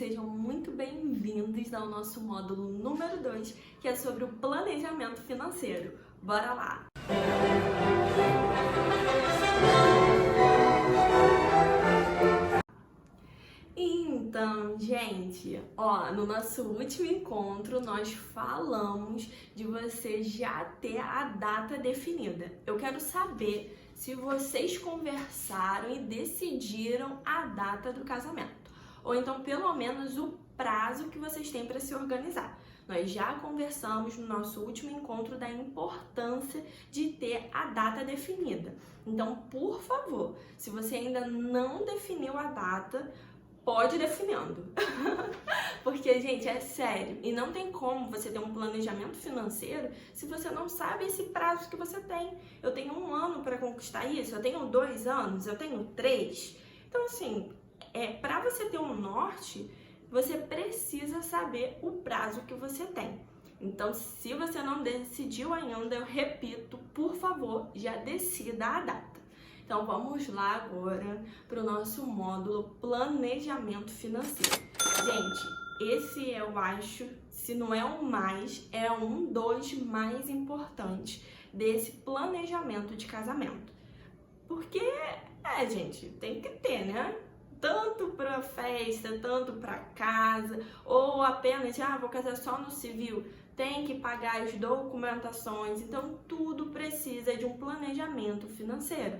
sejam muito bem-vindos ao nosso módulo número 2, que é sobre o planejamento financeiro. Bora lá! Então, gente, no nosso último encontro nós falamos de você já ter a data definida. Eu quero saber se vocês conversaram e decidiram a data do casamento, ou então pelo menos o prazo que vocês têm para se organizar. Nós já conversamos no nosso último encontro da importância de ter a data definida. Então, por favor, se você ainda não definiu a data, pode ir definindo. Porque, gente, é sério. E não tem como você ter um planejamento financeiro se você não sabe esse prazo que você tem. Eu tenho 1 ano para conquistar isso, eu tenho 2 anos, eu tenho 3. Então, assim, para você ter um norte, você precisa saber o prazo que você tem. Então, se você não decidiu ainda, eu repito, por favor, já decida a data. Então, vamos lá agora para o nosso módulo Planejamento Financeiro. Gente, esse eu acho, se não é o mais, é um dos mais importantes desse planejamento de casamento. Porque, gente, tem que ter, né? Tanto para festa, tanto para casa, ou apenas, vou casar só no civil. Tem que pagar as documentações, então tudo precisa de um planejamento financeiro.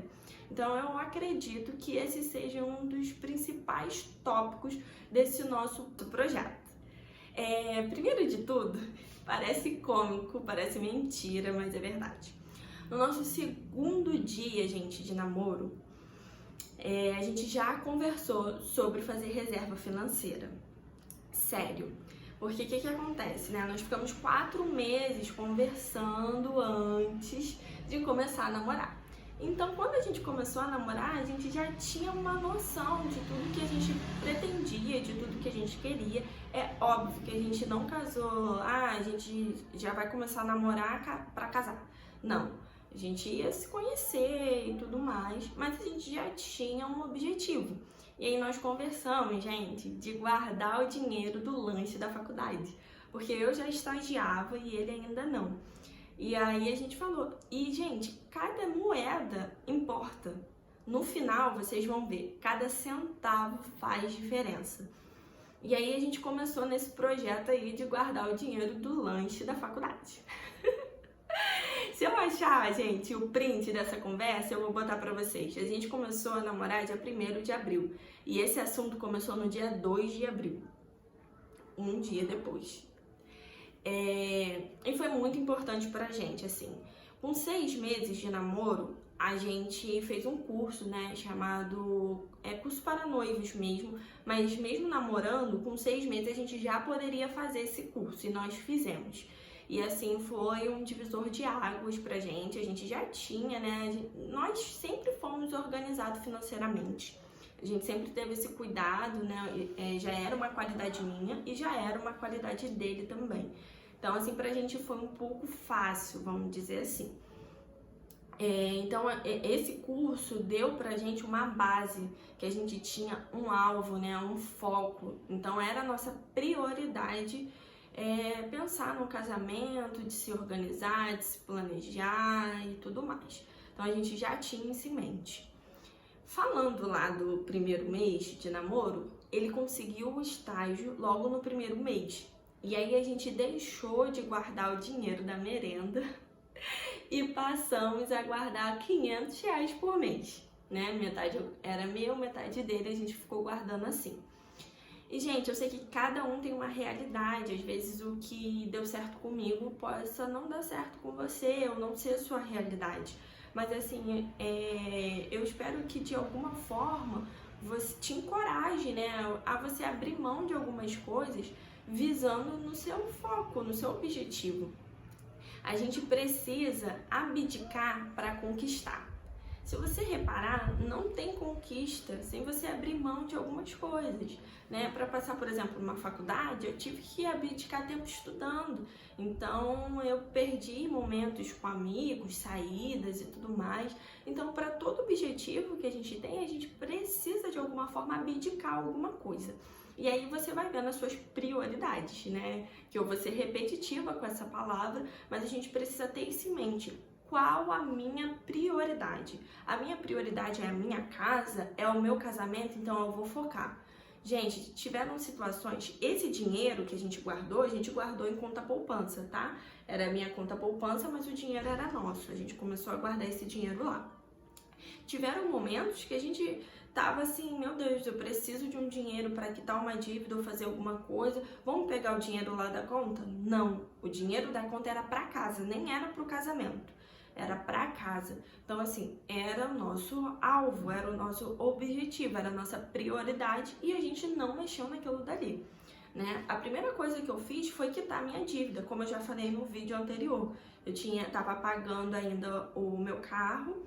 Então eu acredito que esse seja um dos principais tópicos desse nosso projeto. Primeiro de tudo, parece cômico, parece mentira, mas é verdade. No nosso segundo dia, gente, de namoro, a gente já conversou sobre fazer reserva financeira. Sério. Porque o que acontece, né? Nós ficamos 4 meses conversando antes de começar a namorar. Então, quando a gente começou a namorar, a gente já tinha uma noção de tudo que a gente pretendia, de tudo que a gente queria. É óbvio que a gente não casou, a gente já vai começar a namorar pra casar. Não, a gente ia se conhecer e tudo mais, mas a gente já tinha um objetivo. E aí nós conversamos, gente, de guardar o dinheiro do lanche da faculdade, porque eu já estagiava e ele ainda não. E aí a gente falou, e gente, cada moeda importa. No final, vocês vão ver, cada centavo faz diferença. E aí a gente começou nesse projeto aí de guardar o dinheiro do lanche da faculdade. Se eu achar, gente, o print dessa conversa, eu vou botar pra vocês. A gente começou a namorar dia 1º de abril. E esse assunto começou no dia 2 de abril. Um dia depois. E foi muito importante pra gente, assim. Com 6 meses de namoro, a gente fez um curso, né, chamado... curso para noivos mesmo. Mas mesmo namorando, com 6 meses a gente já poderia fazer esse curso. E nós fizemos. E assim, foi um divisor de águas pra gente, a gente já tinha, né, nós sempre fomos organizados financeiramente, a gente sempre teve esse cuidado, né, já era uma qualidade minha e já era uma qualidade dele também. Então, assim, pra gente foi um pouco fácil, vamos dizer assim. Então, esse curso deu pra gente uma base, que a gente tinha um alvo, né, um foco, então era a nossa prioridade. Pensar no casamento, de se organizar, de se planejar e tudo mais. Então a gente já tinha isso em mente. Falando lá do 1º mês de namoro, ele conseguiu o estágio logo no 1º mês. E aí a gente deixou de guardar o dinheiro da merenda e passamos a guardar R$500 por mês, né? Metade era meu, metade dele, a gente ficou guardando assim. E, gente, eu sei que cada um tem uma realidade, às vezes o que deu certo comigo possa não dar certo com você, ou não ser a sua realidade. Mas, assim, eu espero que, de alguma forma, você te encoraje, né, a você abrir mão de algumas coisas visando no seu foco, no seu objetivo. A gente precisa abdicar para conquistar. Se você reparar, não tem conquista sem você abrir mão de algumas coisas, né? Para passar, por exemplo, numa faculdade, eu tive que abdicar tempo estudando. Então, eu perdi momentos com amigos, saídas e tudo mais. Então, para todo objetivo que a gente tem, a gente precisa de alguma forma abdicar alguma coisa. E aí você vai vendo as suas prioridades, né? Que eu vou ser repetitiva com essa palavra, mas a gente precisa ter isso em mente. Qual a minha prioridade? A minha prioridade é a minha casa, é o meu casamento, então eu vou focar. Gente, tiveram situações, esse dinheiro que a gente guardou em conta poupança, tá? Era a minha conta poupança, mas o dinheiro era nosso. A gente começou a guardar esse dinheiro lá. Tiveram momentos que a gente tava assim, meu Deus, eu preciso de um dinheiro para quitar uma dívida ou fazer alguma coisa. Vamos pegar o dinheiro lá da conta? Não, o dinheiro da conta era para casa, nem era para o casamento. Era para casa. Então, assim, era o nosso alvo, era o nosso objetivo, era a nossa prioridade e a gente não mexeu naquilo dali, né? A primeira coisa que eu fiz foi quitar minha dívida, como eu já falei no vídeo anterior. Tava pagando ainda o meu carro,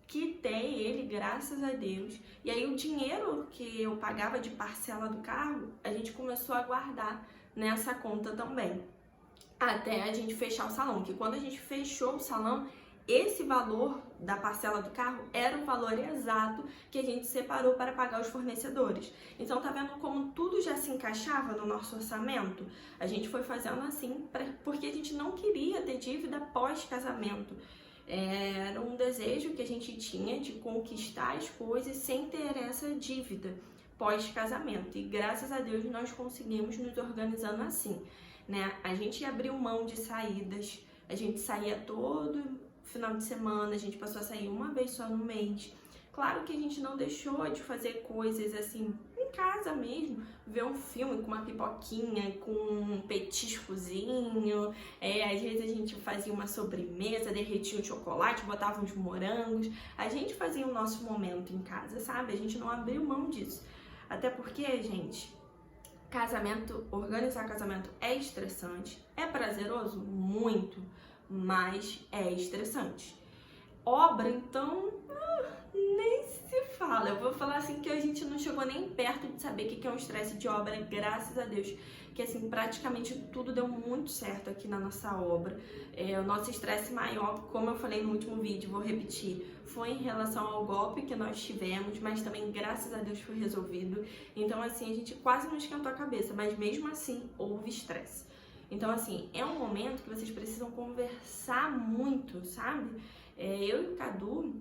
quitei ele, graças a Deus. E aí o dinheiro que eu pagava de parcela do carro, a gente começou a guardar nessa conta também. Até a gente fechar o salão, que quando a gente fechou o salão, esse valor da parcela do carro era o valor exato que a gente separou para pagar os fornecedores. Então, tá vendo como tudo já se encaixava no nosso orçamento? A gente foi fazendo assim porque a gente não queria ter dívida pós-casamento. Era um desejo que a gente tinha de conquistar as coisas sem ter essa dívida pós-casamento. E graças a Deus nós conseguimos nos organizando assim, né? A gente abriu mão de saídas, a gente saía todo final de semana, a gente passou a sair uma vez só no mês. Claro que a gente não deixou de fazer coisas assim, em casa mesmo, ver um filme com uma pipoquinha, com um petiscozinho, às vezes a gente fazia uma sobremesa, derretia um chocolate, botava uns morangos, a gente fazia o nosso momento em casa, sabe? A gente não abriu mão disso. Até porque, gente, organizar casamento é estressante, é prazeroso? Muito, mas é estressante. Obra, então, nem se fala. Eu vou falar assim que a gente não chegou nem perto de saber o que é um estresse de obra, graças a Deus. Que assim, praticamente tudo deu muito certo aqui na nossa obra. O nosso estresse maior, como eu falei no último vídeo, vou repetir, foi em relação ao golpe que nós tivemos, mas também, graças a Deus, foi resolvido. Então, assim, a gente quase não esquentou a cabeça, mas mesmo assim, houve estresse. Então, assim, é um momento que vocês precisam conversar muito, sabe? Eu e o Cadu,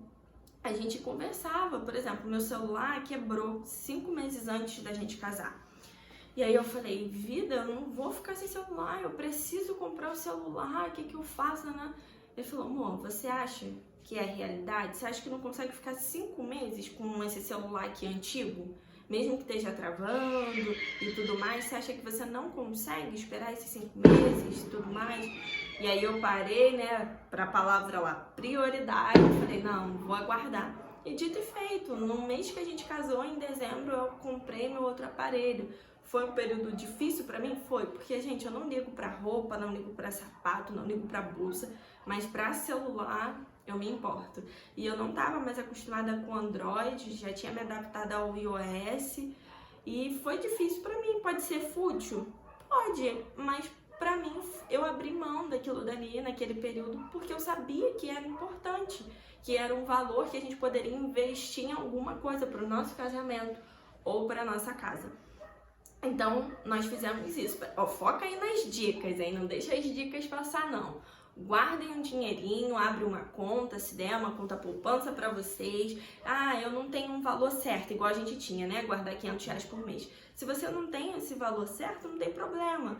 a gente conversava. Por exemplo, meu celular quebrou 5 meses antes da gente casar. E aí eu falei, vida, eu não vou ficar sem celular, eu preciso comprar o celular, o que eu faço, né? Ele falou, amor, você acha que é a realidade? Você acha que não consegue ficar 5 meses com esse celular aqui antigo? Mesmo que esteja travando e tudo mais, você acha que você não consegue esperar esses 5 meses e tudo mais? E aí eu parei, né, pra palavra lá, prioridade, eu falei, não, vou aguardar. E dito e feito, no mês que a gente casou, em dezembro, eu comprei meu outro aparelho. Foi um período difícil pra mim? Foi, porque, gente, eu não ligo pra roupa, não ligo pra sapato, não ligo pra bolsa, mas pra celular eu me importo. E eu não tava mais acostumada com Android, já tinha me adaptado ao iOS e foi difícil pra mim. Pode ser fútil? Pode, mas pra mim eu abri mão daquilo dali naquele período porque eu sabia que era importante, que era um valor que a gente poderia investir em alguma coisa pro nosso casamento ou pra nossa casa. Então, nós fizemos isso. Foca aí nas dicas, hein? Não deixa as dicas passar, não. Guardem um dinheirinho, abre uma conta, se der uma conta poupança pra vocês. Eu não tenho um valor certo, igual a gente tinha, né? Guardar R$500 por mês. Se você não tem esse valor certo, não tem problema.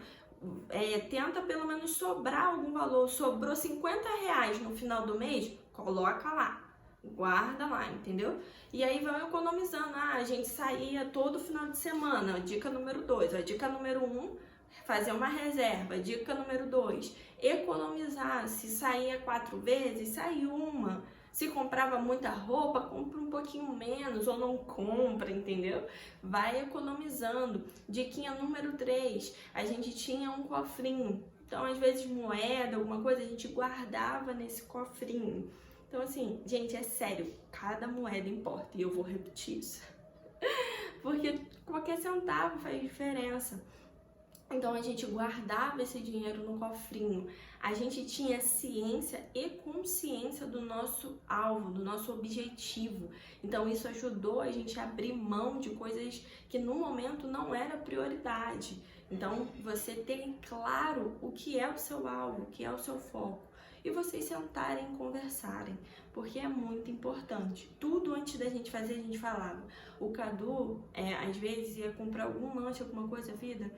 Tenta pelo menos sobrar algum valor. Sobrou R$50 no final do mês, coloca lá. Guarda lá, entendeu? E aí vão economizando. A gente saía todo final de semana. Dica número 2. Dica número 1, fazer uma reserva. Dica número 2, economizar. Se saía 4 vezes, saía uma. Se comprava muita roupa, compra um pouquinho menos ou não compra, entendeu? Vai economizando. Diquinha número 3, a gente tinha um cofrinho. Então, às vezes, moeda, alguma coisa, a gente guardava nesse cofrinho. Então, Então, assim, gente, é sério, cada moeda importa e eu vou repetir isso. Porque qualquer centavo faz diferença. Então a gente guardava esse dinheiro no cofrinho, a gente tinha ciência e consciência do nosso alvo, do nosso objetivo. Então isso ajudou a gente a abrir mão de coisas que no momento não era prioridade. Então você ter claro o que é o seu alvo, o que é o seu foco. E vocês sentarem e conversarem, porque é muito importante. Tudo antes da gente fazer, a gente falava. O Cadu, às vezes, ia comprar algum lanche, alguma coisa, vida,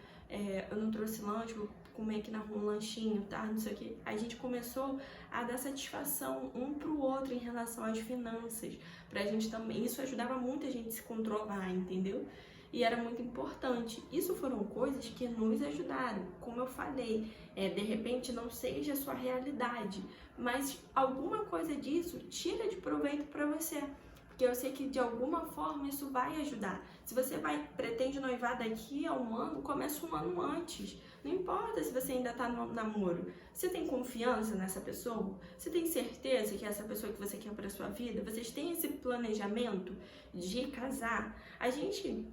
eu não trouxe lanche, vou comer aqui na rua um lanchinho, tá? Não sei o quê. A gente começou a dar satisfação um pro outro em relação às finanças. Pra gente também, isso ajudava muito a gente se controlar, entendeu? E era muito importante. Isso foram coisas que nos ajudaram. Como eu falei, de repente não seja a sua realidade, mas alguma coisa disso tira de proveito para você. Porque eu sei que de alguma forma isso vai ajudar. Se você pretende noivar daqui a um ano, comece um ano antes. Não importa se você ainda está no namoro. Você tem confiança nessa pessoa? Você tem certeza que é essa pessoa que você quer para sua vida? Vocês têm esse planejamento de casar? A gente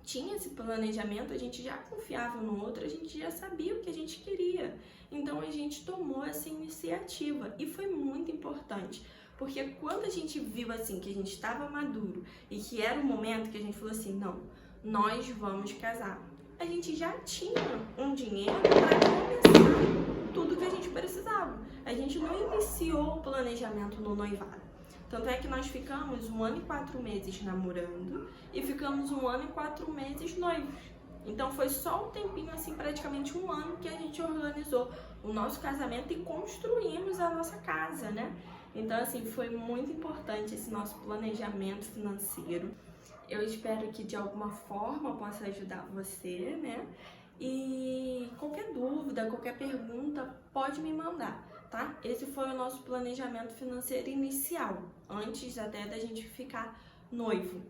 tinha esse planejamento, a gente já confiava no outro, a gente já sabia o que a gente queria. Então a gente tomou essa iniciativa e foi muito importante, porque quando a gente viu assim que a gente estava maduro e que era o momento que a gente falou assim, não, nós vamos casar. A gente já tinha um dinheiro para começar tudo que a gente precisava. A gente não iniciou o planejamento no noivado. Tanto é que nós ficamos 1 ano e 4 meses namorando e ficamos 1 ano e 4 meses noivos. Então foi só um tempinho, assim, praticamente 1 ano que a gente organizou o nosso casamento e construímos a nossa casa, né? Então, assim, foi muito importante esse nosso planejamento financeiro. Eu espero que de alguma forma possa ajudar você, né? E qualquer dúvida, qualquer pergunta, pode me mandar, tá? Esse foi o nosso planejamento financeiro inicial, antes até da gente ficar noivo.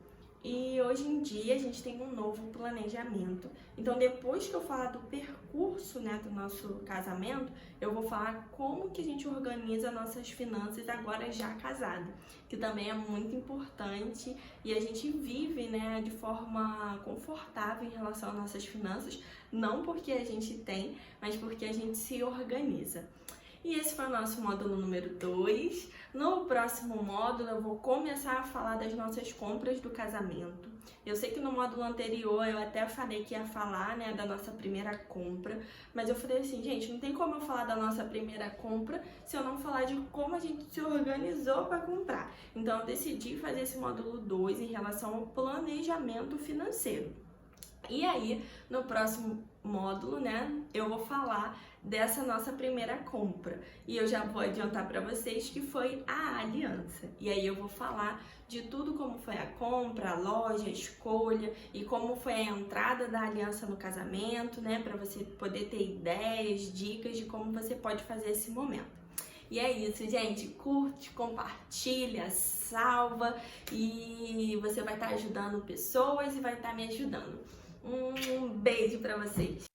E hoje em dia a gente tem um novo planejamento. Então depois que eu falar do percurso, né, do nosso casamento, eu vou falar como que a gente organiza nossas finanças agora já casado, que também é muito importante e a gente vive, né, de forma confortável em relação às nossas finanças, não porque a gente tem, mas porque a gente se organiza. E esse foi o nosso módulo número 2. No próximo módulo eu vou começar a falar das nossas compras do casamento. Eu sei que no módulo anterior eu até falei que ia falar, né, da nossa primeira compra, mas eu falei assim, gente, não tem como eu falar da nossa primeira compra se eu não falar de como a gente se organizou para comprar. Então eu decidi fazer esse módulo 2 em relação ao planejamento financeiro. E aí, no próximo módulo, né, eu vou falar dessa nossa primeira compra. E eu já vou adiantar para vocês que foi a aliança. E aí eu vou falar de tudo como foi a compra, a loja, a escolha e como foi a entrada da aliança no casamento, né, para você poder ter ideias, dicas de como você pode fazer esse momento. E é isso, gente. Curte, compartilha, salva e você vai estar ajudando pessoas e vai estar me ajudando. Um beijo pra vocês!